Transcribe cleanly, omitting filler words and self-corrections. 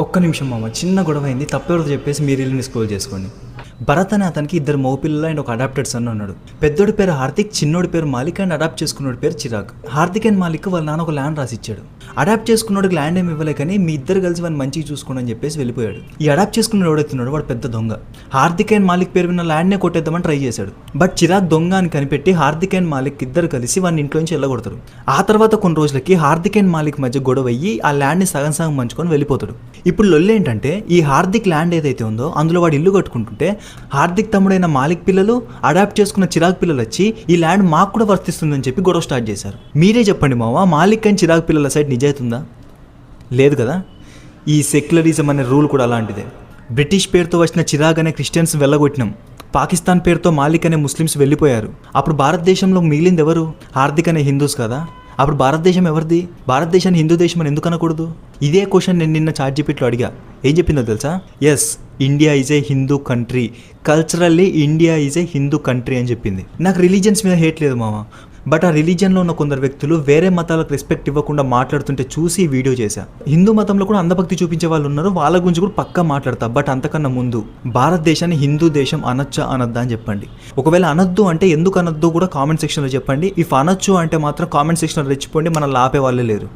ఒక్క నిమిషం మామ, చిన్న గొడవ అయింది, తప్పెవరితో చెప్పేసి మీరు ఇల్లుని స్క్రోల్ చేసుకోండి. భరత్ అనే అతనికి 2 మగపిల్లలు అండ్ ఒక అడాప్టెడ్ సన్ ఉన్నాడు. పెద్దోడి పేరు హార్దిక్, చిన్నోడి పేరు మాలిక్ అండ్ అడాప్ట్ చేసుకున్నోడి పేరు చిరాగ్. హార్దిక్ అండ్ మాలిక్ వాళ్ళ నాన్న ఒక ల్యాండ్ రాసిచ్చాడు. అడాప్ట్ చేసుకున్నోడికి ల్యాండ్ ఏమి ఇవ్వలే, కానీ మీ ఇద్దరు కలిసి వాడిని మంచిగా చూసుకోండి అని చెప్పేసి వెళ్ళిపోయాడు. ఈ అడాప్ట్ చేసుకున్న ఎవడెత్తున్నాడు వాడు పెద్ద దొంగ. హార్దిక్ అండ్ మాలిక్ పేరు విన్న ల్యాండ్నే కొట్టేద్దామని ట్రై చేశాడు. బట్ చిరాగ్ దొంగ అని కనిపెట్టి హార్దిక్ అండ్ మాలిక్ ఇద్దరు కలిసి వాడిని ఇంట్లోంచి వెళ్ళగొడతారు. ఆ తర్వాత కొన్ని రోజులకి హార్దిక్ అండ్ మాలిక్ మధ్య గొడవ అయ్యి ఆ ల్యాండ్ని సగం సగం పంచుకొని వెళ్ళిపోతాడు. ఇప్పుడు లొల్లి ఏంటంటే, ఈ హార్దిక్ ల్యాండ్ ఏదైతే ఉందో అందులో వాడు ఇల్లు కట్టుకుంటుంటే హార్దిక్ తమ్ముడైన మాలిక్ పిల్లలు అడాప్ట్ చేసుకున్న చిరాగ్ పిల్లలు వచ్చి ఈ ల్యాండ్ మాకు కూడా వర్తిస్తుందని చెప్పి గొడవ స్టార్ట్ చేశారు. మీరే చెప్పండి మావా, మాలిక్ అండ్ చిరాగ్ పిల్లల సైడ్ నిజాయితీ ఉందా? లేదు కదా. ఈ సెక్యులరిజం అనే రూల్ కూడా అలాంటిదే. బ్రిటిష్ పేరుతో వచ్చిన చిరాగ్ అనే క్రిస్టియన్స్ వెళ్ళగొట్టినాం, పాకిస్తాన్ పేరుతో మాలిక్ అనే ముస్లిమ్స్ వెళ్ళిపోయారు. అప్పుడు భారతదేశంలో మిగిలింది ఎవరు? హార్దిక్ అనే హిందూస్ కదా. అప్పుడు భారతదేశం ఎవరిది? భారతదేశాన్ని హిందూ దేశం అని ఎందుకు అనకూడదు? ఇదే క్వశ్చన్ నేను నిన్న చాట్‌జీపీటీలో అడిగా. ఏం చెప్పిందో తెలుసా? Yes, India is a Hindu country, culturally India is a Hindu country అని చెప్పింది. నాకు రిలీజియన్స్ మీద హేట్ లేదు మామ, బట్ ఆ రిలీజియన్లో ఉన్న కొందరు వ్యక్తులు వేరే మతాలకు రెస్పెక్ట్ ఇవ్వకుండా మాట్లాడుతుంటే చూసి వీడియో చేశా. హిందూ మతంలో కూడా అంధభక్తి చూపించే వాళ్ళు ఉన్నారు, వాళ్ళ గురించి కూడా పక్కా మాట్లాడతా. బట్ అంతకన్నా ముందు భారతదేశాన్ని హిందూ దేశం అనొచ్చా అనొద్దా అని చెప్పండి. ఒకవేళ అనొద్దు అంటే ఎందుకు అనొద్దు కూడా కామెంట్ సెక్షన్లో చెప్పండి. ఇఫ్ అనొచ్చు అంటే మాత్రం కామెంట్ సెక్షన్లో రెచ్చిపోండి, మనల్ని ఆపే వాళ్ళే లేరు.